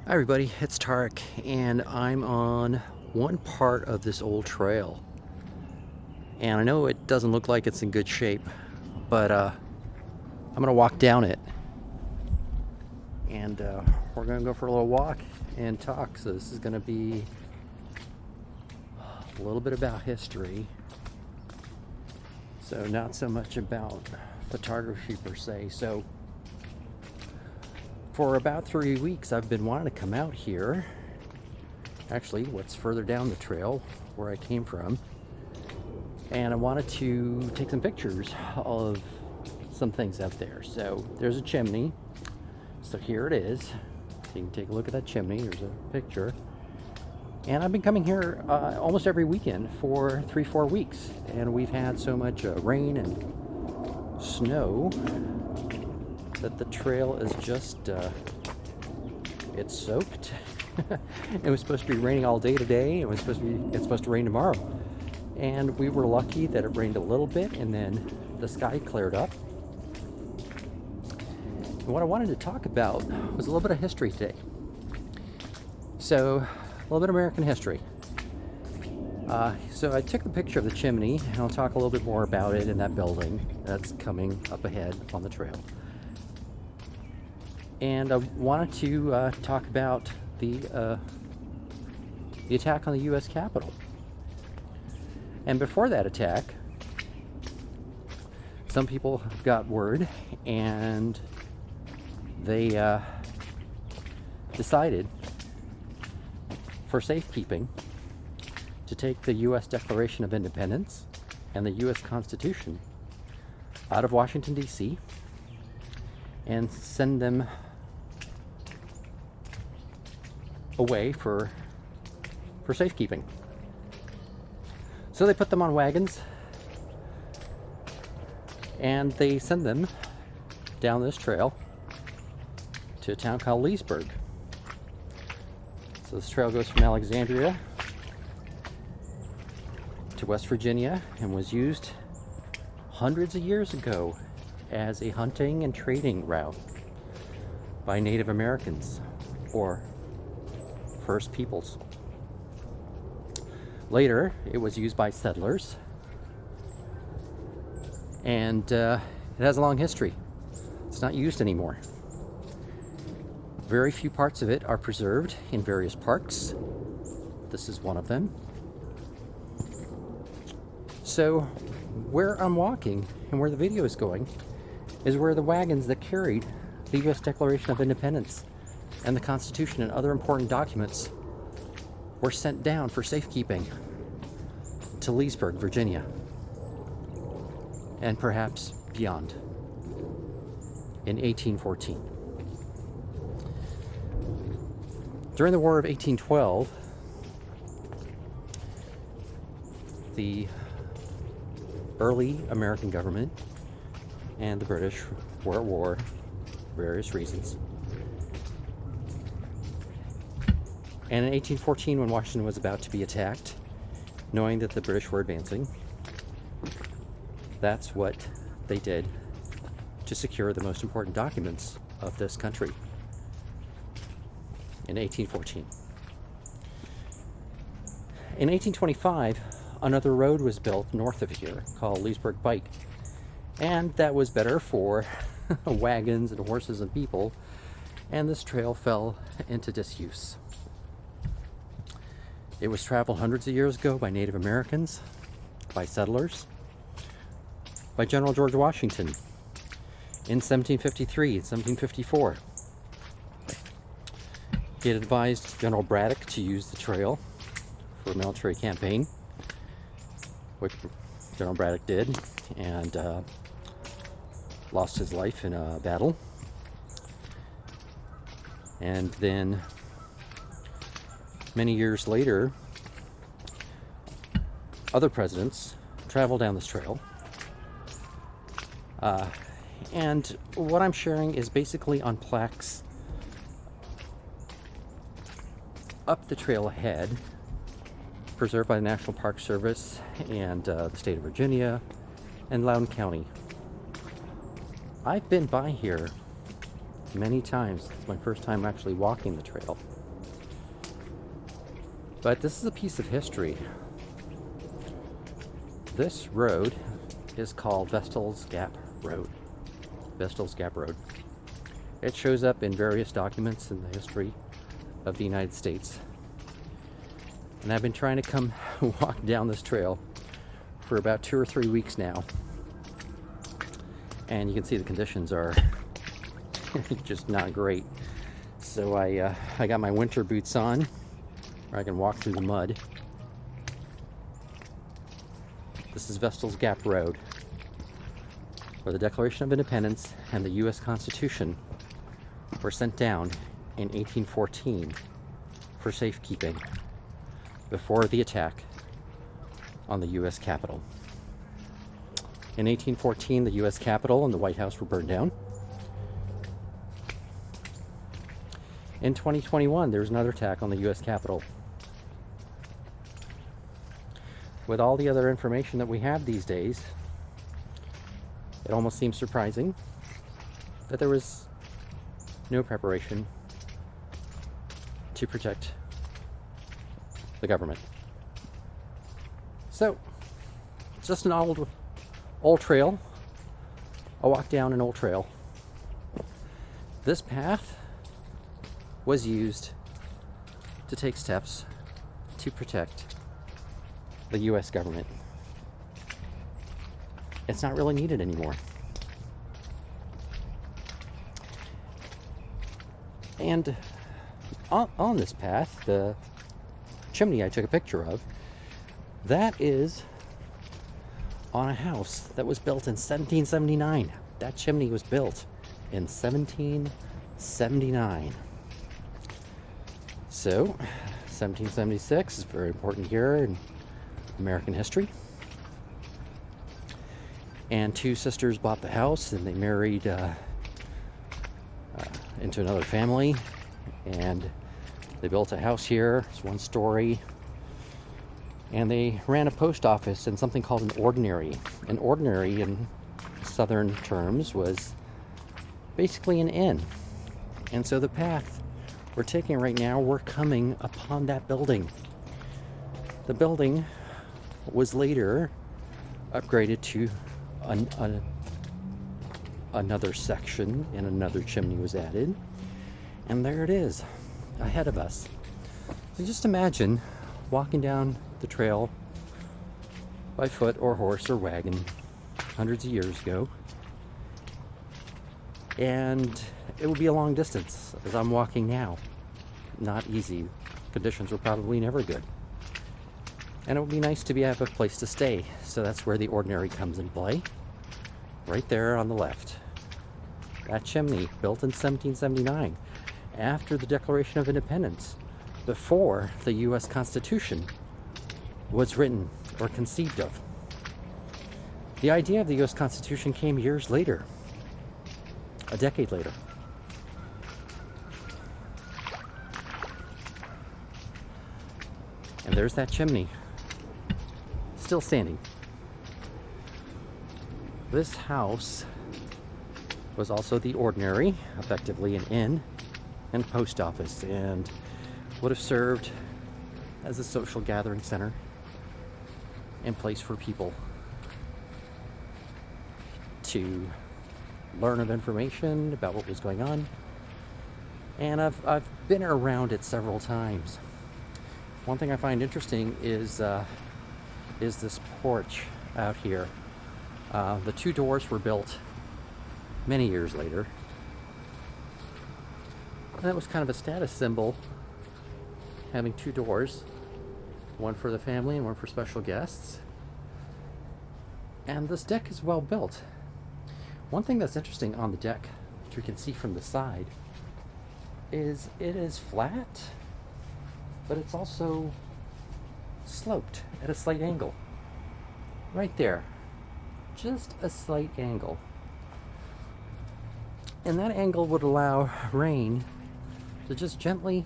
Hi everybody, it's Tariq, and I'm on one part of this old trail. And I know it doesn't look like it's in good shape, but I'm gonna walk down it. And we're gonna go for a little walk and talk. So this is gonna be a little bit about history. So not so much about photography per se. So for about 3 weeks, I've been wanting to come out here. Actually, what's further down the trail where I came from. And I wanted to take some pictures of some things out there. So there's a chimney. So here it is. So you can take a look at that chimney. There's a picture. And I've been coming here almost every weekend for 3-4 weeks. And we've had so much rain and snow that the trail is just, it's soaked. It was supposed to be raining all day today. It's supposed to rain tomorrow. And we were lucky that it rained a little bit and then the sky cleared up. And what I wanted to talk about was a little bit of history today. So, a little bit of American history. So I took the picture of the chimney, and I'll talk a little bit more about it in that building that's coming up ahead on the trail. And I wanted to talk about the attack on the U.S. Capitol. And before that attack, some people got word, and they decided, for safekeeping, to take the U.S. Declaration of Independence and the U.S. Constitution out of Washington, D.C., and send them away for safekeeping. So they put them on wagons and they send them down this trail to a town called Leesburg. So this trail goes from Alexandria to West Virginia and was used hundreds of years ago as a hunting and trading route by Native Americans or First Peoples. Later, it was used by settlers, and it has a long history. It's not used anymore. Very few parts of it are preserved in various parks. This is one of them. So, where I'm walking and where the video is going is where the wagons that carried the U.S. Declaration of Independence and the Constitution and other important documents were sent down for safekeeping to Leesburg, Virginia, and perhaps beyond in 1814. During the War of 1812, the early American government and the British were at war for various reasons. And in 1814, when Washington was about to be attacked, knowing that the British were advancing, that's what they did to secure the most important documents of this country in 1814. In 1825, another road was built north of here called Leesburg Pike, and that was better for wagons and horses and people, and this trail fell into disuse. It was traveled hundreds of years ago by Native Americans, by settlers, by General George Washington in 1753 and 1754. He had advised General Braddock to use the trail for a military campaign, which General Braddock did, and lost his life in a battle. And then many years later, other presidents traveled down this trail. And what I'm sharing is basically on plaques up the trail ahead, preserved by the National Park Service and the state of Virginia and Loudoun County. I've been by here many times. It's my first time actually walking the trail. But this is a piece of history. This road is called Vestals Gap Road. Vestals Gap Road. It shows up in various documents in the history of the United States. And I've been trying to come walk down this trail for about 2 or 3 weeks now. And you can see the conditions are just not great. So I got my winter boots on, where I can walk through the mud. This is Vestals Gap Road, where the Declaration of Independence and the U.S. Constitution were sent down in 1814 for safekeeping before the attack on the U.S. Capitol. In 1814, the U.S. Capitol and the White House were burned down. In 2021, there was another attack on the U.S. Capitol. With all the other information that we have these days, it almost seems surprising that there was no preparation to protect the government. So, it's just an old trail. I walked down an old trail. This path was used to take steps to protect the U.S. government. It's not really needed anymore. And on this path, the chimney I took a picture of, that is on a house that was built in 1779. That chimney was built in 1779. So, 1776 is a very important year in American history. And 2 sisters bought the house, and they married into another family, and they built a house here. It's 1 story, and they ran a post office and something called an ordinary. An ordinary in southern terms was basically an inn. And so the path we're taking right now, we're coming upon that building. The building was later upgraded to another section, and another chimney was added, and there it is ahead of us. So just imagine walking down the trail by foot or horse or wagon hundreds of years ago, and it would be a long distance as I'm walking now. Not easy. Conditions were probably never good. And it would be nice to have a place to stay. So that's where the ordinary comes into play. Right there on the left. That chimney, built in 1779, after the Declaration of Independence, before the U.S. Constitution was written or conceived of. The idea of the U.S. Constitution came years later, a decade later. And there's that chimney, still standing. This house was also the ordinary, effectively an inn and post office, and would have served as a social gathering center and place for people to learn of information about what was going on. And I've been around it several times. One thing I find interesting is this porch out here. The 2 doors were built many years later. And that was kind of a status symbol, having 2 doors, one for the family and one for special guests. And this deck is well built. One thing that's interesting on the deck, which we can see from the side, is it is flat, but it's also sloped at a slight angle. Right there. Just a slight angle. And that angle would allow rain to just gently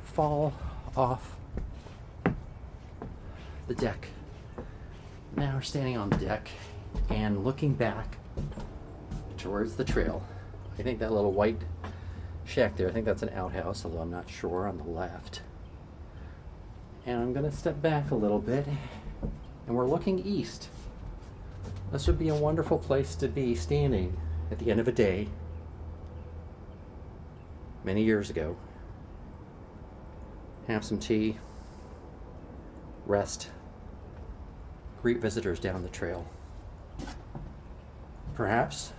fall off the deck. Now we're standing on the deck and looking back towards the trail. I think that little white shack there, I think that's an outhouse, although I'm not sure, on the left. And I'm going to step back a little bit, and we're looking east. This would be a wonderful place to be standing at the end of a day many years ago. Have some tea, rest, greet visitors down the trail. Perhaps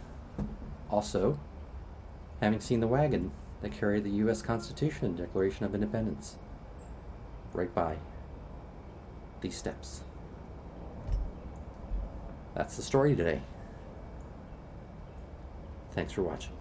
also having seen the wagon that carried the U.S. Constitution and Declaration of Independence right by these steps. That's the story today. Thanks for watching.